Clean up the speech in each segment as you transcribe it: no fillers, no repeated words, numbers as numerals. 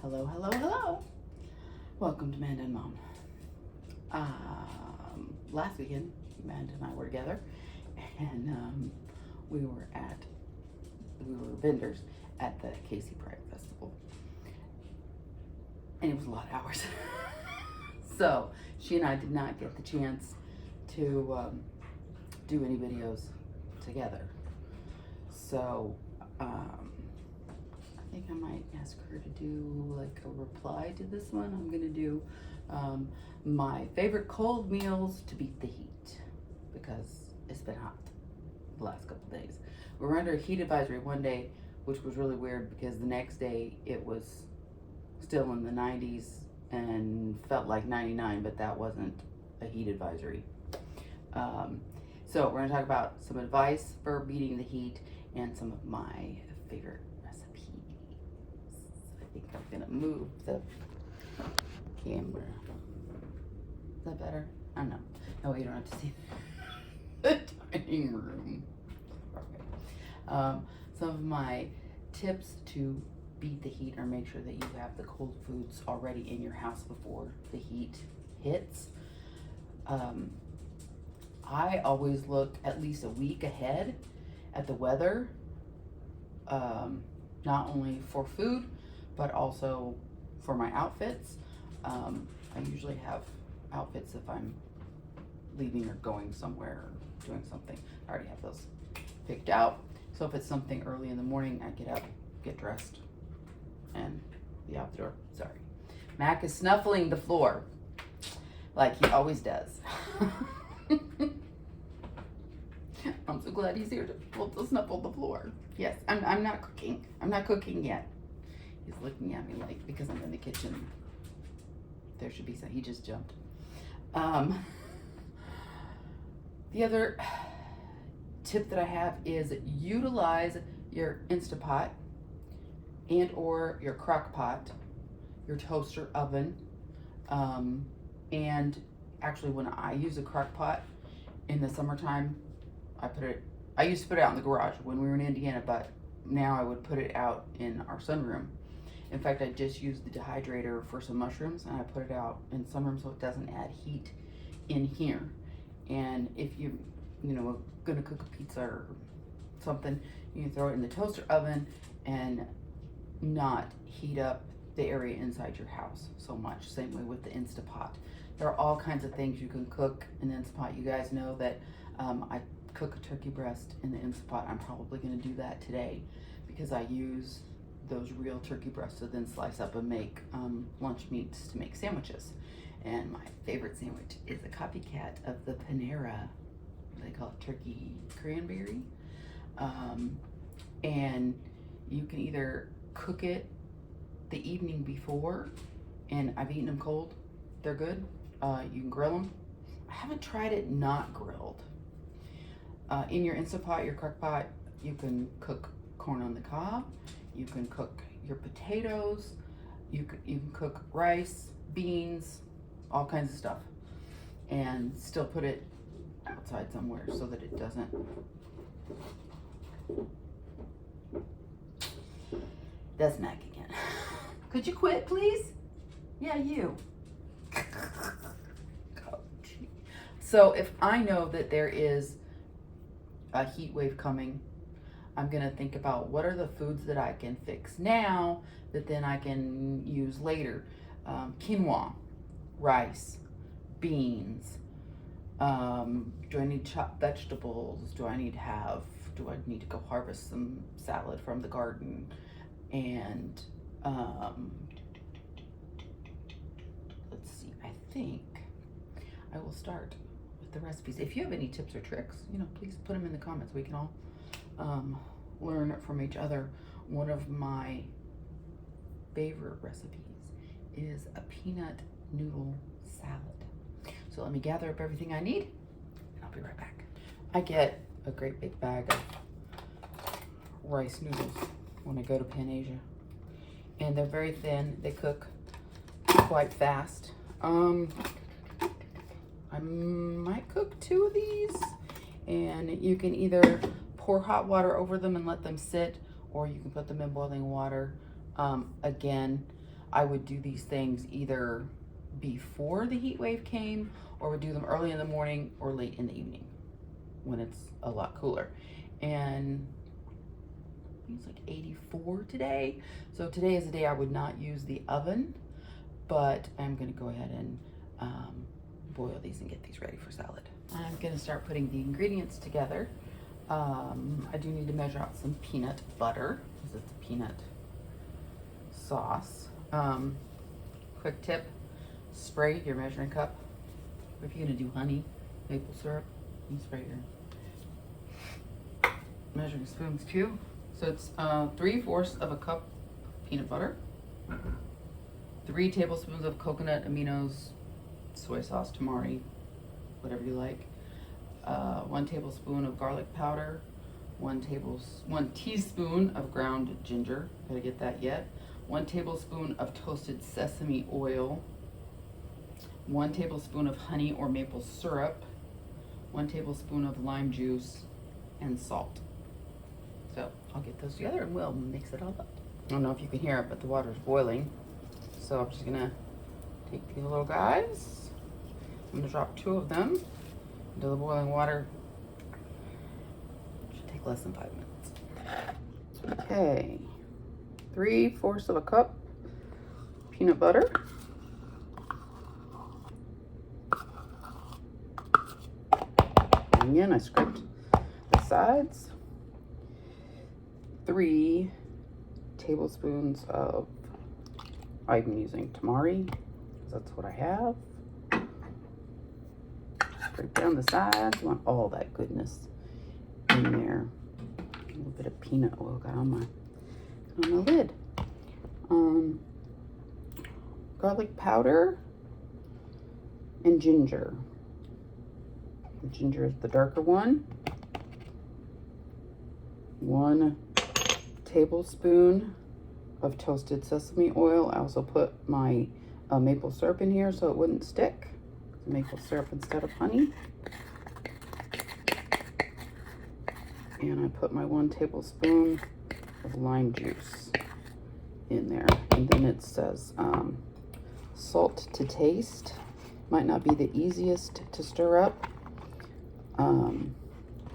Hello, hello, hello. Welcome to Manda and Mom. Last weekend, Manda and I were together, and we were vendors at the Casey Pride Festival, and it was a lot of hours. So she and I did not get the chance to do any videos together. So I think I might ask her to do like a reply to this one. I'm gonna do my favorite cold meals to beat the heat, because it's been hot the last couple days. We were under a heat advisory one day, which was really weird because the next day it was still in the 90s and felt like 99, but that wasn't a heat advisory. So we're gonna talk about some advice for beating the heat and some of my favorite recipes. I think I'm gonna move the camera. Is that better? I don't know. No, you don't have to see the dining room. Okay. Some of my tips to beat the heat or make sure that you have the cold foods already in your house before the heat hits. I always look at least a week ahead at the weather, not only for food, but also for my outfits. I usually have outfits if I'm leaving or going somewhere or doing something. I already have those picked out. So if it's something early in the morning, I get up, get dressed, and be out the door. Sorry. Mac is snuffling the floor like he always does. I'm so glad he's here to snuffle the floor. Yes, I'm not cooking. I'm not cooking yet. He's looking at me like, because I'm in the kitchen, there should be some. He just jumped. The other tip that I have is utilize your Instapot and or your crock pot, your toaster oven, and actually when I use a crock pot in the summertime, I used to put it out in the garage when we were in Indiana, but now I would put it out in our sunroom. In fact, I just used the dehydrator for some mushrooms and I put it out in sunroom so it doesn't add heat in here. And if you are gonna cook a pizza or something, you can throw it in the toaster oven and not heat up the area inside your house so much. Same way with the Instapot. There are all kinds of things you can cook in the Instapot. You guys know that I cook a turkey breast in the Instapot. I'm probably gonna do that today because I use those real turkey breasts to then slice up and make lunch meats to make sandwiches. And my favorite sandwich is a copycat of the Panera. They call it turkey cranberry. And you can either cook it the evening before, and I've eaten them cold. They're good. You can grill them. I haven't tried it not grilled. In your Instapot, your crock pot, you can cook corn on the cob. You can cook your potatoes. You can cook rice, beans, all kinds of stuff, and still put it outside somewhere so that it doesn't. That's Mac again. Could you quit, please? Yeah, you. Oh, gee. So if I know that there is a heat wave coming, I'm gonna think about what are the foods that I can fix now that then I can use later. Quinoa, rice, beans. Do I need chopped vegetables? Do I need to go harvest some salad from the garden? And let's see, I think I will start with the recipes. If you have any tips or tricks, please put them in the comments. We can all learn from each other. One of my favorite recipes is a peanut noodle salad. So let me gather up everything I need and I'll be right back. I get a great big bag of rice noodles when I go to Pan Asia, and they're very thin. They cook quite fast. I might cook 2 of these, and you can either pour hot water over them and let them sit, or you can put them in boiling water. Again, I would do these things either before the heat wave came, or would do them early in the morning or late in the evening when it's a lot cooler. And it's like 84 today. So today is the day I would not use the oven, but I'm gonna go ahead and boil these and get these ready for salad. I'm gonna start putting the ingredients together. I do need to measure out some peanut butter because it's a peanut sauce. Quick tip, spray your measuring cup. If you're gonna do honey, maple syrup, you spray your measuring spoons too. So it's 3/4 of a cup peanut butter, 3 tablespoons of coconut aminos, soy sauce, tamari, whatever you like, 1 tablespoon of garlic powder, 1 teaspoon of ground ginger, gotta get that yet, 1 tablespoon of toasted sesame oil, 1 tablespoon of honey or maple syrup, 1 tablespoon of lime juice, and salt. So I'll get those together and we'll mix it all up. I don't know if you can hear it, but the water's boiling. So I'm just gonna take these little guys. I'm gonna drop 2 of them into the boiling water. Should take less than 5 minutes. Okay, 3/4 of a cup peanut butter. Again, I scraped the sides. 3 tablespoons of, I'm using tamari, because that's what I have. Scrape down the sides. You want all that goodness in there. A little bit of peanut oil got on my lid. Garlic powder and ginger. The ginger is the darker one. 1 tablespoon of toasted sesame oil. I also put my maple syrup in here so it wouldn't stick. Maple syrup instead of honey. And I put my 1 tablespoon of lime juice in there. And then it says salt to taste. Might not be the easiest to stir up.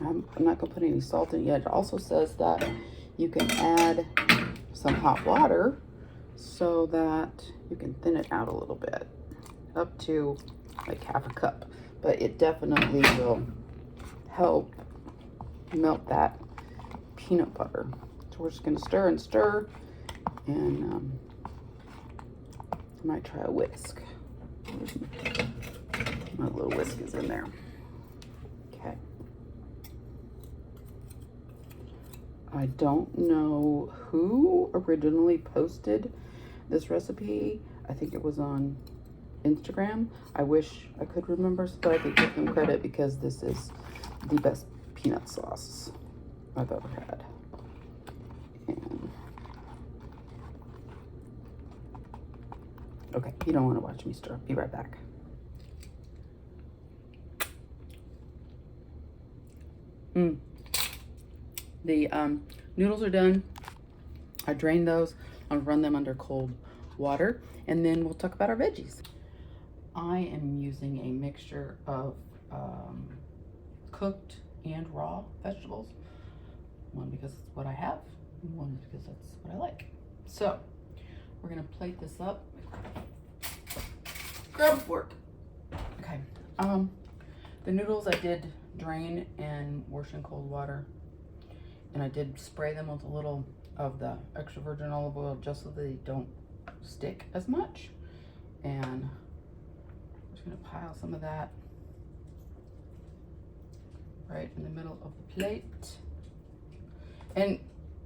I'm not gonna put any salt in it yet. It also says that you can add some hot water so that you can thin it out a little bit, up to like 1/2 cup. But it definitely will help melt that peanut butter. So we're just gonna stir and stir, and I might try a whisk. My little whisk is in there. Okay. I don't know who originally posted this recipe. I think it was on Instagram. I wish I could remember so that I could give them credit, because this is the best peanut sauce I've ever had. And okay, you don't want to watch me stir. Be right back. The noodles are done. I drained those. I'll run them under cold water, and then we'll talk about our veggies. I am using a mixture of cooked and raw vegetables. One because it's what I have, and one because that's what I like. So we're gonna plate this up. Grab a fork. Okay. The noodles I did drain and wash in cold water, and I did spray them with a little of the extra virgin olive oil just so they don't stick as much. And I'm just gonna pile some of that right in the middle of the plate. And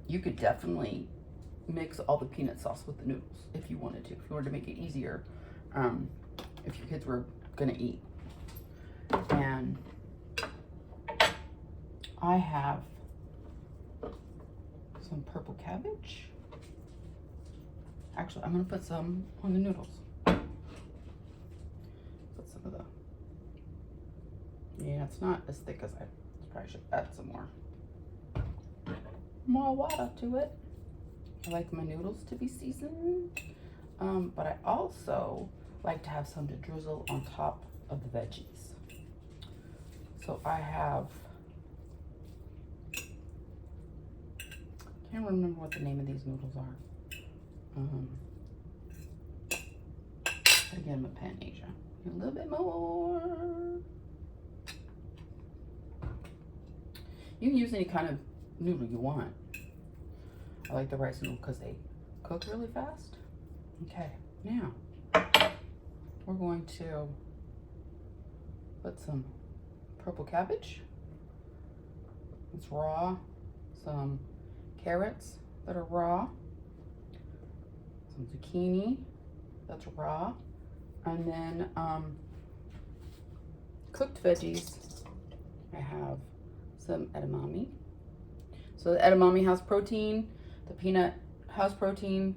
you could definitely mix all the peanut sauce with the noodles if you wanted to, if you wanted to make it easier, if your kids were gonna eat. And I have some purple cabbage. Actually, I'm gonna put some on the noodles. Put some of the, yeah, it's not as thick as I probably should add some more water to it. I like my noodles to be seasoned. But I also like to have some to drizzle on top of the veggies. So I have, can't remember what the name of these noodles are. Again, with Pan Asia. A little bit more. You can use any kind of noodle you want. I like the rice noodle because they cook really fast. Okay, now we're going to put some purple cabbage. It's raw. Some carrots that are raw. Some zucchini that's raw. And then cooked veggies. I have some edamame. So the edamame has protein. The peanut has protein.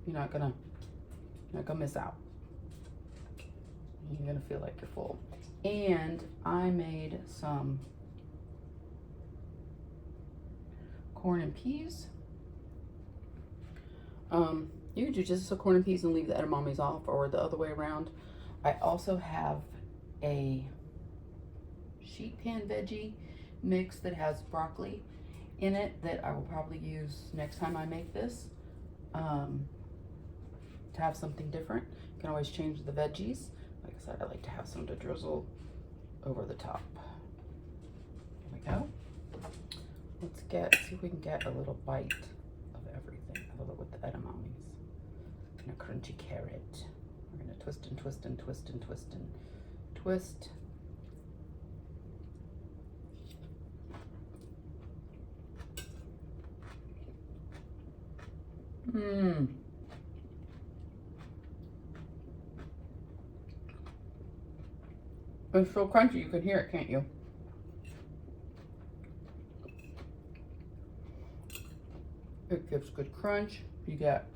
You're not gonna miss out. You're gonna feel like you're full. And I made some corn and peas. You could do just some corn and peas and leave the edamames off, or the other way around. I also have a sheet pan veggie mix that has broccoli in it that I will probably use next time I make this. To have something different. You can always change the veggies. Like I said, I like to have some to drizzle over the top. Here we go. Let's see if we can get a little bite of everything. A little with the edamames. And a crunchy carrot. We're gonna twist and twist and twist and twist and twist. Mmm. It's so crunchy, you can hear it, can't you? It gives good crunch. You get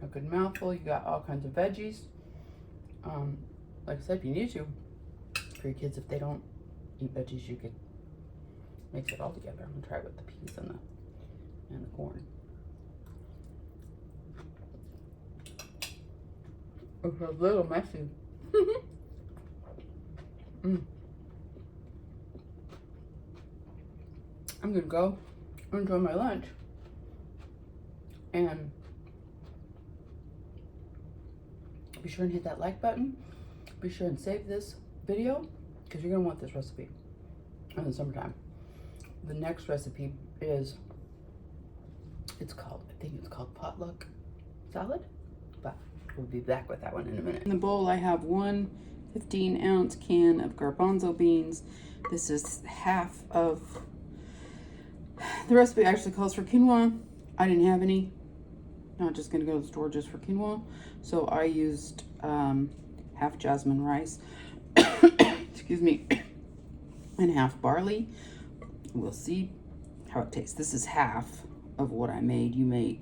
a good mouthful. You got all kinds of veggies. Like I said, if you need to, for your kids, if they don't eat veggies, you could mix it all together. I'm gonna try it with the peas and the corn. It's a little messy. I'm gonna go enjoy my lunch and be sure and hit that like button. Be sure and save this video because you're gonna want this recipe in the summertime. The next recipe is, I think it's called potluck salad, but we'll be back with that one in a minute. In the bowl I have one 15-ounce can of garbanzo beans. This is half of, the recipe actually calls for quinoa. I didn't have any. Not just gonna go to the store just for quinoa. So I used half jasmine rice, excuse me, and half barley. We'll see how it tastes. This is half of what I made. You made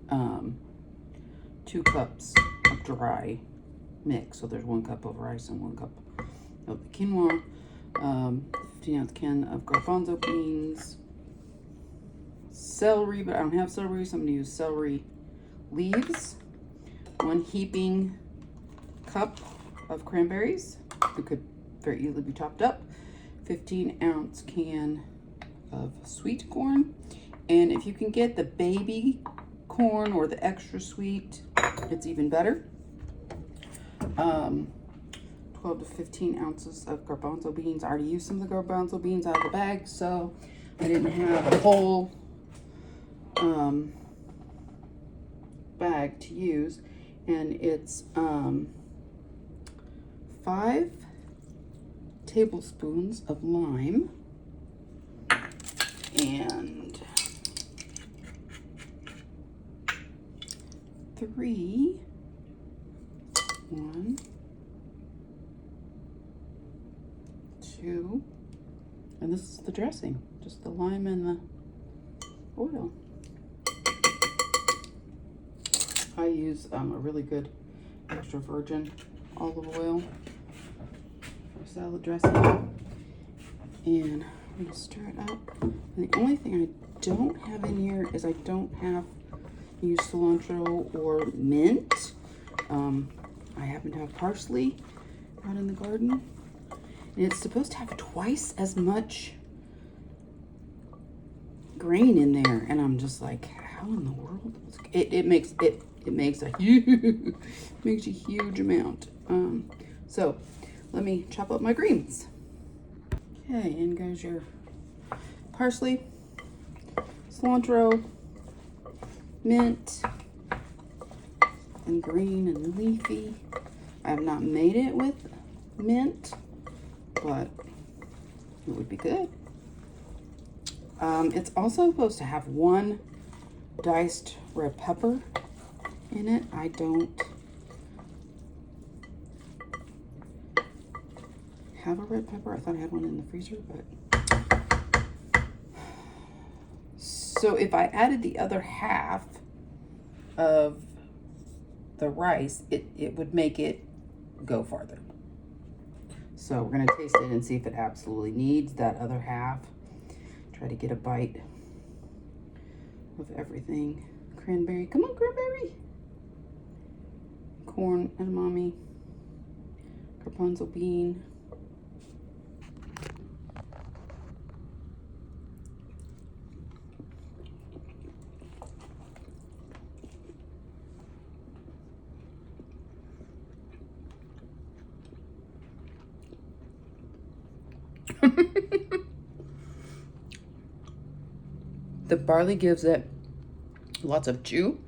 2 cups of dry mix. So there's 1 cup of rice and 1 cup of the quinoa, 15-ounce can of garbanzo beans, celery, but I don't have celery, so I'm gonna use celery leaves, 1 heaping cup of cranberries that could very easily be chopped up, 15-ounce can of sweet corn, and if you can get the baby corn or the extra sweet, it's even better. 12 to 15 ounces of garbanzo beans. I already used some of the garbanzo beans out of the bag, so I didn't have a whole bag to use. And it's 5 tablespoons of lime and 3, 1, 2, and this is the dressing, just the lime and the oil. I use a really good extra virgin olive oil for salad dressing, and I'm gonna stir it up. And the only thing I don't have in here is I don't have use cilantro or mint. I happen to have parsley out in the garden. And it's supposed to have twice as much grain in there. And I'm just like, how in the world? It makes a huge, makes a huge amount. So let me chop up my greens. Okay, in goes your parsley, cilantro, mint, and green and leafy. I have not made it with mint, but it would be good. It's also supposed to have one diced red pepper in it. I don't have a red pepper. I thought I had one in the freezer, but so if I added the other half of the rice, it would make it go farther. So we're gonna taste it and see if it absolutely needs that other half. Try to get a bite of everything. Cranberry, come on, cranberry. Corn, edamame, garbanzo bean. The barley gives it lots of chew.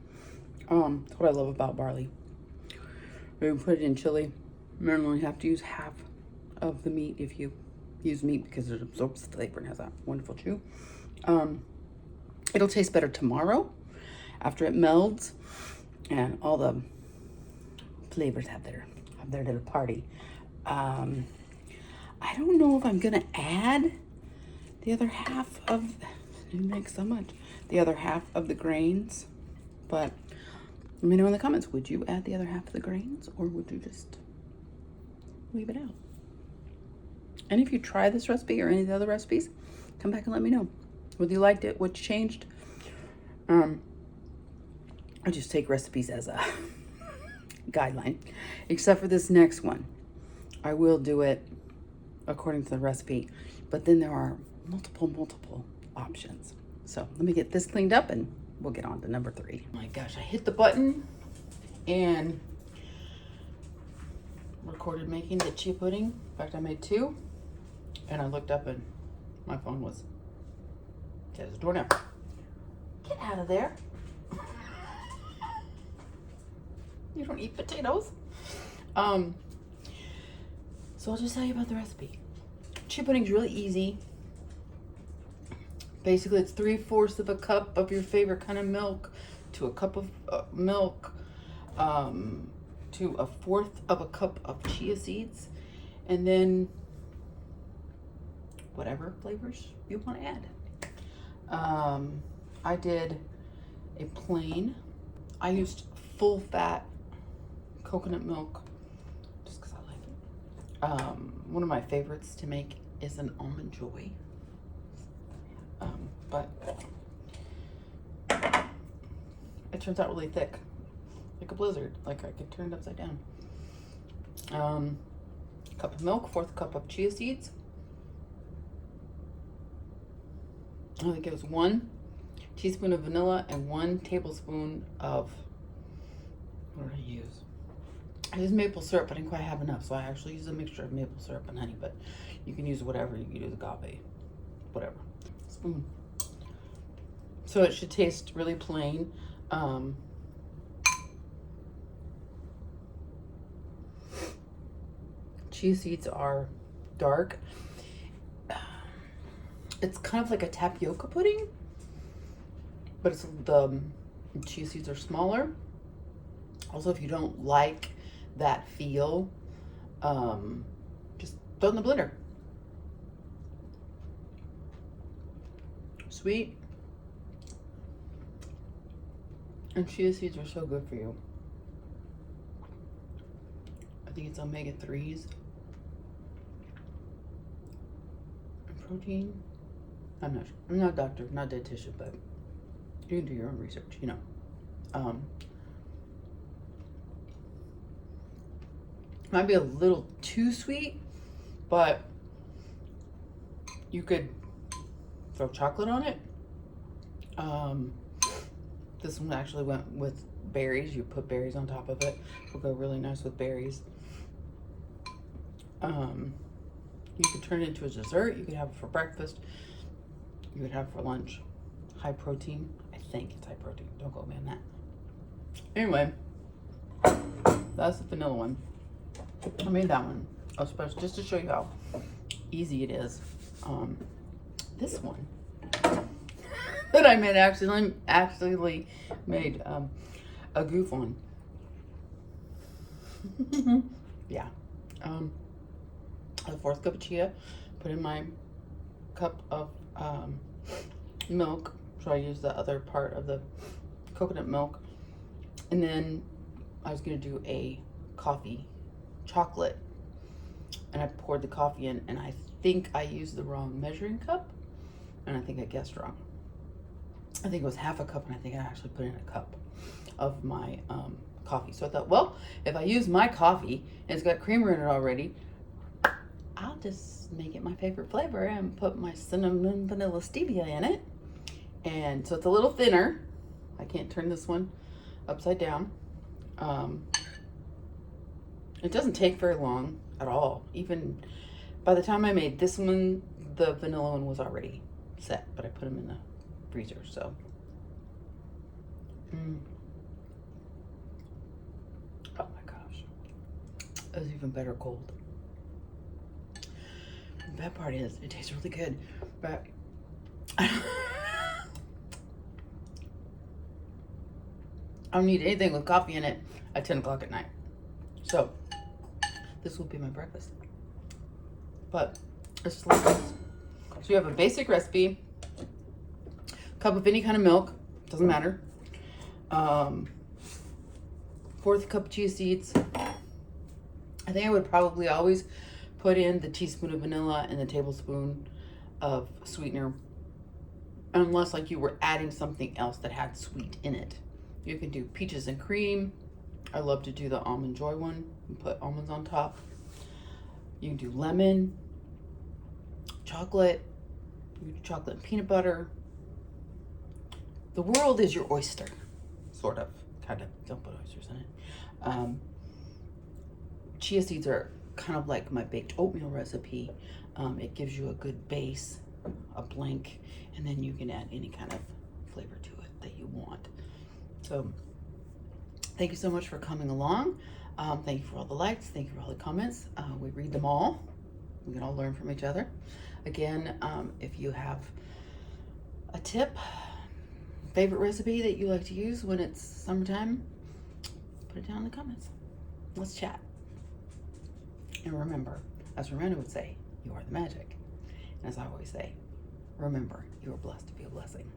That's what I love about barley. We can put it in chili. You only have to use half of the meat if you use meat because it absorbs the flavor and has that wonderful chew. It'll taste better tomorrow after it melds and all the flavors have their little party. I don't know if I'm gonna add the other half of, it makes so much, the other half of the grains, but let me know in the comments, would you add the other half of the grains or would you just leave it out? And if you try this recipe or any of the other recipes, come back and let me know whether you liked it, what changed. I just take recipes as a guideline, except for this next one. I will do it according to the recipe, but then there are multiple options. So let me get this cleaned up and we'll get on to number 3. Oh my gosh, I hit the button and recorded making the chia pudding. In fact, I made 2 and I looked up and my phone was at the door now. Get out of there. You don't eat potatoes. So I'll just tell you about the recipe. Chia pudding's really easy. Basically, it's 3/4 of a cup of your favorite kind of milk to a cup of milk to 1/4 of a cup of chia seeds, and then whatever flavors you want to add. I did a plain. I used full fat coconut milk just because I like it. One of my favorites to make is an almond joy. But it turns out really thick, like a blizzard, like I could turn it upside down. Cup of milk, 1/4 cup of chia seeds. I think it was 1 teaspoon of vanilla and 1 tablespoon of, what did I use? I used maple syrup, but I didn't quite have enough, so I actually used a mixture of maple syrup and honey, but you can use whatever, you can use agave, whatever. Spoon. So it should taste really plain. Chia seeds are dark. It's kind of like a tapioca pudding, but it's the chia seeds are smaller. Also, if you don't like that feel, just throw it in the blender. Sweet. And chia seeds are so good for you. I think it's omega-3s. And protein. I'm not sure. I'm not a doctor, not a dietitian, but you can do your own research, you know. Might be a little too sweet, but you could throw chocolate on it. This one actually went with berries. You put berries on top of it. It'll go really nice with berries. You could turn it into a dessert. You could have it for breakfast. You could have it for lunch. High protein. I think it's high protein. Don't quote me on that. Anyway, that's the vanilla one. I made that one, especially just to show you how easy it is. This one that I made actually made a goof on. Yeah. A fourth cup of chia, put in my cup of milk. So I used the other part of the coconut milk. And then I was gonna do a coffee chocolate. And I poured the coffee in, and I think I used the wrong measuring cup. And I think I guessed wrong. I think it was half a cup, and I think I actually put in a cup of my coffee. So I thought, well, if I use my coffee and it's got creamer in it already, I'll just make it my favorite flavor and put my cinnamon vanilla stevia in it. And so it's a little thinner. I can't turn this one upside down. It doesn't take very long at all. Even by the time I made this one, the vanilla one was already set, but I put them in the freezer, so. Oh my gosh. It was even better cold. The bad part is, it tastes really good, but I don't need anything with coffee in it at 10 o'clock at night. So, this will be my breakfast. But, it's just like this. So you have a basic recipe, cup of any kind of milk, doesn't matter. Fourth cup of chia seeds. I think I would probably always put in the teaspoon of vanilla and the tablespoon of sweetener, unless like you were adding something else that had sweet in it. You can do peaches and cream. I love to do the almond joy one and put almonds on top. You can do lemon, chocolate. You can do chocolate and peanut butter. The world is your oyster, sort of, kind of. Don't put oysters in it. Chia seeds are kind of like my baked oatmeal recipe. It gives you a good base, a blank, and then you can add any kind of flavor to it that you want. So thank you so much for coming along. Thank you for all the likes. Thank you for all the comments. We read them all. We can all learn from each other. Again, if you have a tip, favorite recipe that you like to use when it's summertime, put it down in the comments. Let's chat. And remember, as Miranda would say, you are the magic. And as I always say, remember, you are blessed to be a blessing.